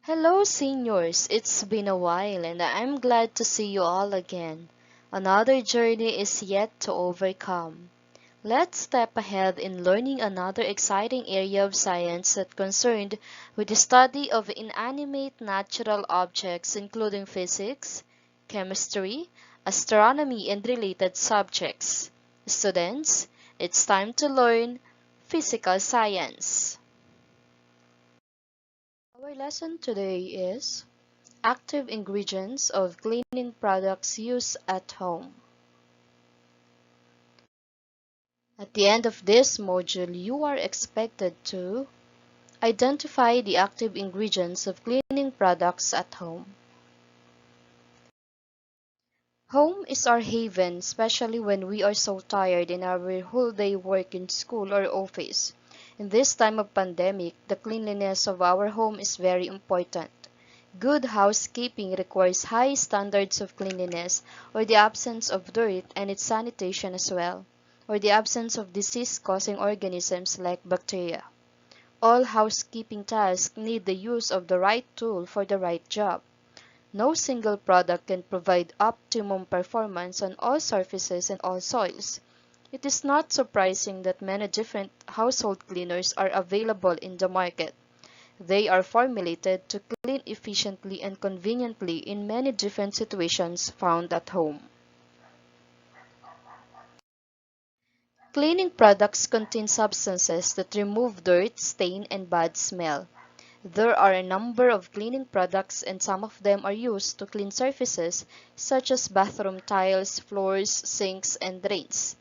Hello, seniors. It's been a while, and I'm glad to see you all again. Another journey is yet to overcome. Let's step ahead in learning another exciting area of science that concerned with the study of inanimate natural objects, including physics, chemistry, astronomy, and related subjects. Students, it's time to learn physical science. Our lesson today is active ingredients of cleaning products used at home. At the end of this module, you are expected to identify the active ingredients of cleaning products at home. Home is our haven, especially when we are so tired in our whole day work in school or office. In this time of pandemic, the cleanliness of our home is very important. Good housekeeping requires high standards of cleanliness, or the absence of dirt and its sanitation as well, or the absence of disease-causing organisms like bacteria. All housekeeping tasks need the use of the right tool for the right job. No single product can provide optimum performance on all surfaces and all soils. It is not surprising that many different household cleaners are available in the market. They are formulated to clean efficiently and conveniently in many different situations found at home. Cleaning products contain substances that remove dirt, stain, and bad smell. There are a number of cleaning products, and some of them are used to clean surfaces such as bathroom tiles, floors, sinks, and drains.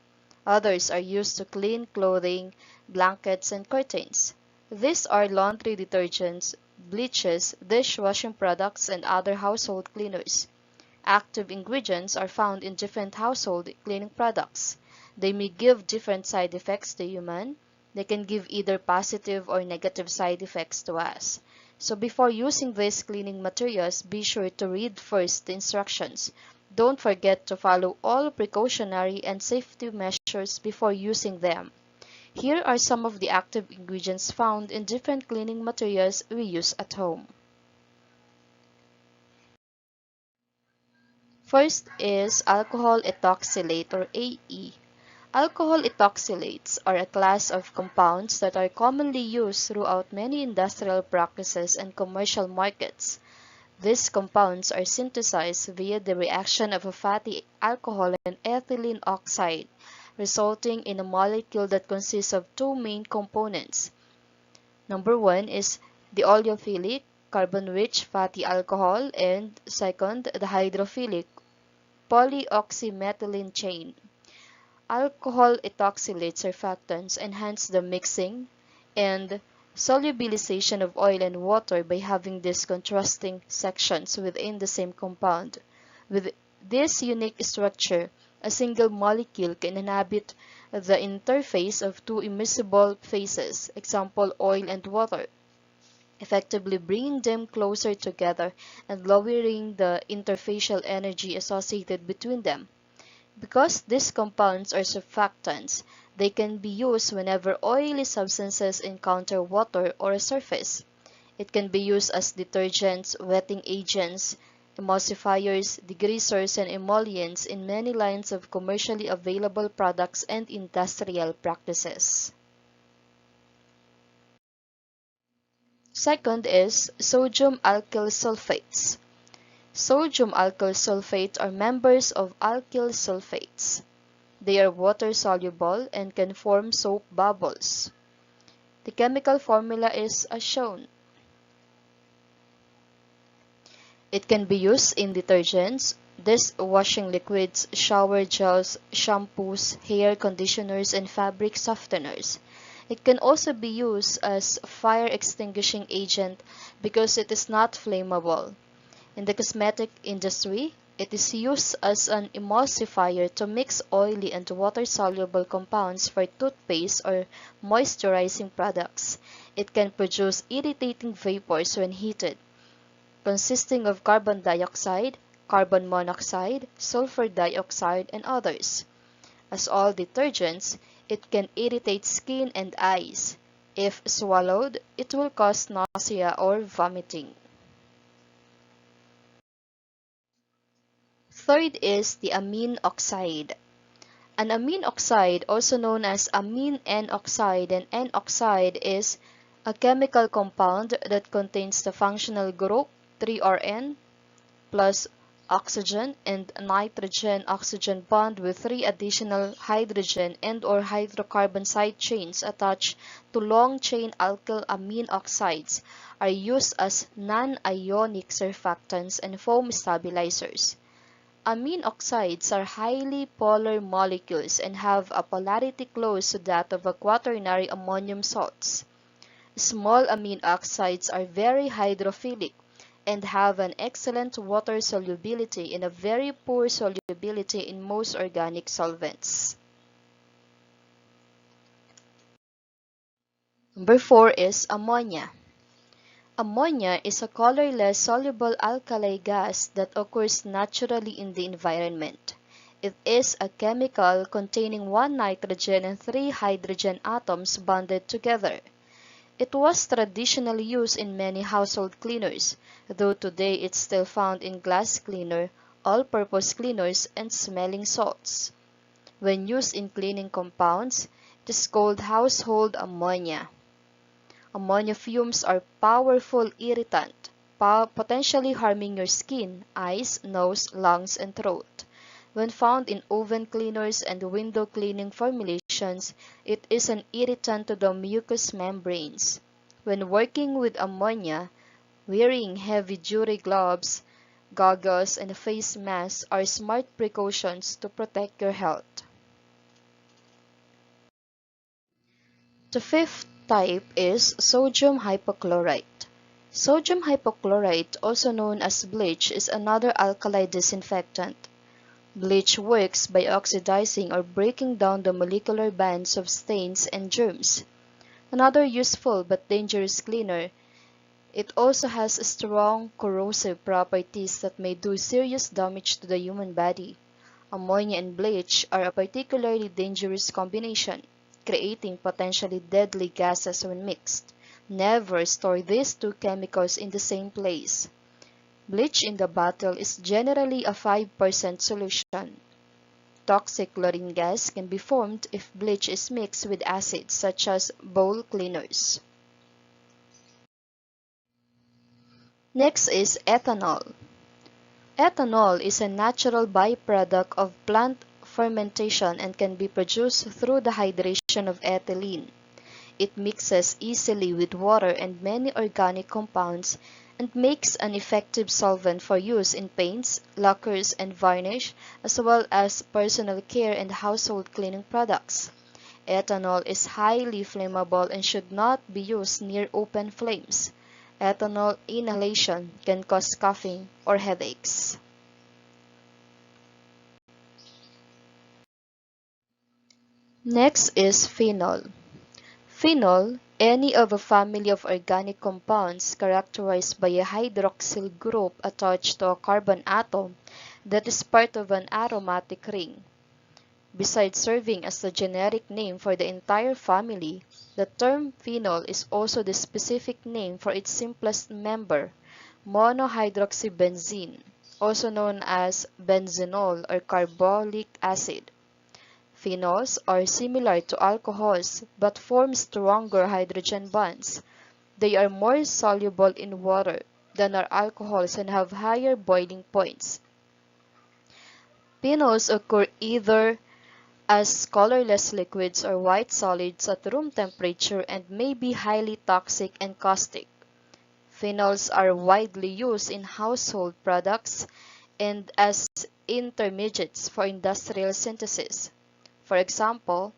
Others are used to clean clothing, blankets, and curtains. These are laundry detergents, bleaches, dishwashing products, and other household cleaners. Active ingredients are found in different household cleaning products. They may give different side effects to human. They can give either positive or negative side effects to us. So before using these cleaning materials, be sure to read first the instructions. Don't forget to follow all precautionary and safety measures before using them. Here are some of the active ingredients found in different cleaning materials we use at home. First is alcohol ethoxylate or AE. Alcohol ethoxylates are a class of compounds that are commonly used throughout many industrial practices and commercial markets. These compounds are synthesized via the reaction of a fatty alcohol and ethylene oxide, resulting in a molecule that consists of two main components. Number one is the oleophilic, carbon-rich fatty alcohol, and second, the hydrophilic, polyoxymethylene chain. Alcohol ethoxylate surfactants enhance the mixing and solubilization of oil and water by having these contrasting sections within the same compound. With this unique structure, a single molecule can inhabit the interface of two immiscible phases, example oil and water, effectively bringing them closer together and lowering the interfacial energy associated between them. Because these compounds are surfactants, they can be used whenever oily substances encounter water or a surface. It can be used as detergents, wetting agents, emulsifiers, degreasers, and emollients in many lines of commercially available products and industrial practices. Second is sodium alkyl sulfates. Sodium alkyl sulfates are members of alkyl sulfates. They are water-soluble and can form soap bubbles. The chemical formula is as shown. It can be used in detergents, dishwashing liquids, shower gels, shampoos, hair conditioners, and fabric softeners. It can also be used as fire extinguishing agent because it is not flammable. In the cosmetic industry, it is used as an emulsifier to mix oily and water-soluble compounds for toothpaste or moisturizing products. It can produce irritating vapors when heated, consisting of carbon dioxide, carbon monoxide, sulfur dioxide, and others. As all detergents, it can irritate skin and eyes. If swallowed, it will cause nausea or vomiting. Third is the amine oxide. An amine oxide, also known as amine N-oxide, and N-oxide is a chemical compound that contains the functional group 3RN plus oxygen and nitrogen-oxygen bond with 3 additional hydrogen and/or hydrocarbon side chains attached to long-chain alkyl amine oxides are used as non-ionic surfactants and foam stabilizers. Amine oxides are highly polar molecules and have a polarity close to that of a quaternary ammonium salts. Small amine oxides are very hydrophilic and have an excellent water solubility and a very poor solubility in most organic solvents. Number 4 is ammonia. Ammonia is a colorless soluble alkali gas that occurs naturally in the environment. It is a chemical containing 1 nitrogen and 3 hydrogen atoms bonded together. It was traditionally used in many household cleaners, though today it's still found in glass cleaner, all-purpose cleaners, and smelling salts. When used in cleaning compounds, it is called household ammonia. Ammonia fumes are powerful irritant, potentially harming your skin, eyes, nose, lungs, and throat. When found in oven cleaners and window cleaning formulations, it is an irritant to the mucous membranes. When working with ammonia, wearing heavy-duty gloves, goggles, and face masks are smart precautions to protect your health. The fifth type is sodium hypochlorite. Sodium hypochlorite, also known as bleach, is another alkali disinfectant. Bleach works by oxidizing or breaking down the molecular bands of stains and germs. Another useful but dangerous cleaner, it also has strong corrosive properties that may do serious damage to the human body. Ammonia and bleach are a particularly dangerous combination, creating potentially deadly gases when mixed. Never store these two chemicals in the same place. Bleach in the bottle is generally a 5% solution. Toxic chlorine gas can be formed if bleach is mixed with acids such as bowl cleaners. Next is ethanol. Ethanol is a natural byproduct of plant fermentation and can be produced through the hydration of ethylene. It mixes easily with water and many organic compounds and makes an effective solvent for use in paints, lacquers, and varnish, as well as personal care and household cleaning products. Ethanol is highly flammable and should not be used near open flames. Ethanol inhalation can cause coughing or headaches. Next is phenol. Phenol, any of a family of organic compounds characterized by a hydroxyl group attached to a carbon atom that is part of an aromatic ring. Besides serving as the generic name for the entire family, the term phenol is also the specific name for its simplest member, monohydroxybenzene, also known as benzenol or carbolic acid. Phenols are similar to alcohols but form stronger hydrogen bonds. They are more soluble in water than are alcohols and have higher boiling points. Phenols occur either as colorless liquids or white solids at room temperature and may be highly toxic and caustic. Phenols are widely used in household products and as intermediates for industrial synthesis. For example,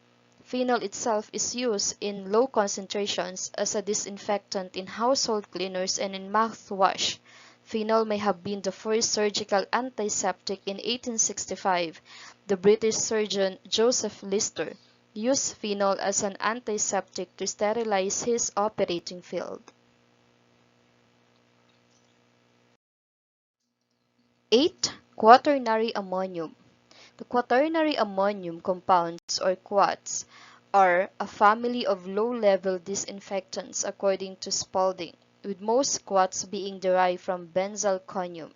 phenol itself is used in low concentrations as a disinfectant in household cleaners and in mouthwash. Phenol may have been the first surgical antiseptic in 1865. The British surgeon Joseph Lister used phenol as an antiseptic to sterilize his operating field. 8. Quaternary ammonium. The quaternary ammonium compounds, or quats, are a family of low-level disinfectants according to Spalding, with most quats being derived from benzalkonium.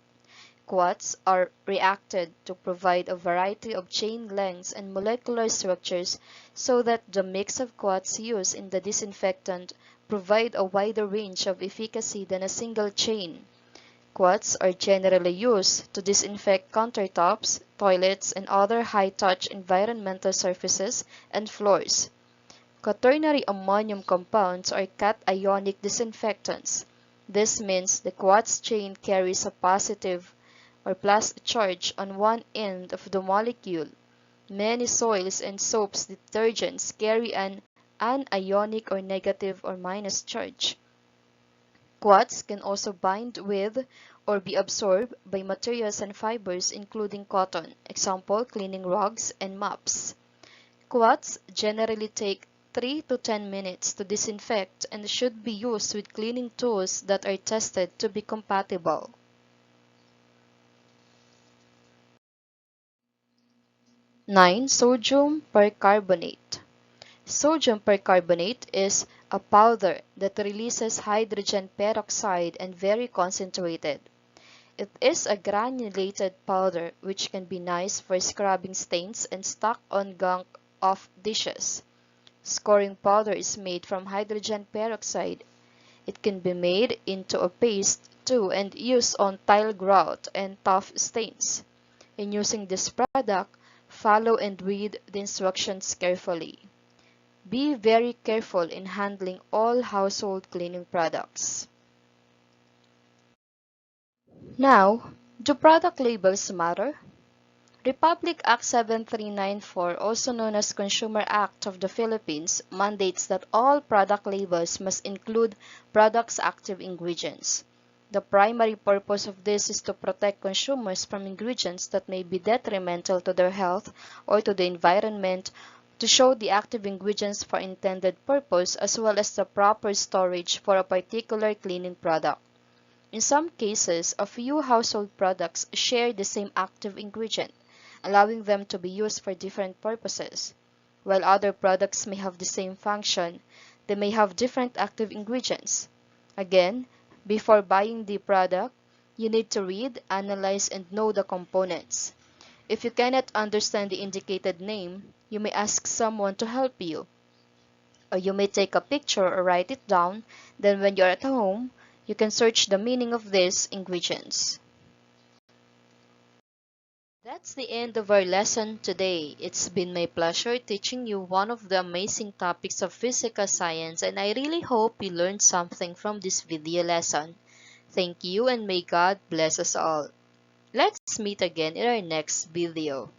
Quats are reacted to provide a variety of chain lengths and molecular structures so that the mix of quats used in the disinfectant provide a wider range of efficacy than a single chain. Quats are generally used to disinfect countertops, toilets, and other high-touch environmental surfaces and floors. Quaternary ammonium compounds are cationic disinfectants. This means the quats chain carries a positive or plus charge on one end of the molecule. Many soils and soaps detergents carry an anionic or negative or minus charge. Quats can also bind with or be absorbed by materials and fibers including cotton, example cleaning rugs and mops. Quats generally take 3 to 10 minutes to disinfect and should be used with cleaning tools that are tested to be compatible. 9. Sodium percarbonate. Sodium percarbonate is a powder that releases hydrogen peroxide and very concentrated. It is a granulated powder which can be nice for scrubbing stains and stuck on gunk of dishes. Scoring powder is made from hydrogen peroxide. It can be made into a paste too and used on tile grout and tough stains. In using this product, follow and read the instructions carefully. Be very careful in handling all household cleaning products. Now, do product labels matter? Republic Act 7394, also known as Consumer Act of the Philippines, mandates that all product labels must include products' active ingredients. The primary purpose of this is to protect consumers from ingredients that may be detrimental to their health or to the environment, to show the active ingredients for intended purpose as well as the proper storage for a particular cleaning product. In some cases, a few household products share the same active ingredient, allowing them to be used for different purposes. While other products may have the same function, they may have different active ingredients. Again, before buying the product, you need to read, analyze, and know the components. If you cannot understand the indicated name, you may ask someone to help you. Or you may take a picture or write it down, then when you're at home, you can search the meaning of these ingredients. That's the end of our lesson today. It's been my pleasure teaching you one of the amazing topics of physical science, and I really hope you learned something from this video lesson. Thank you and may God bless us all. Let's meet again in our next video.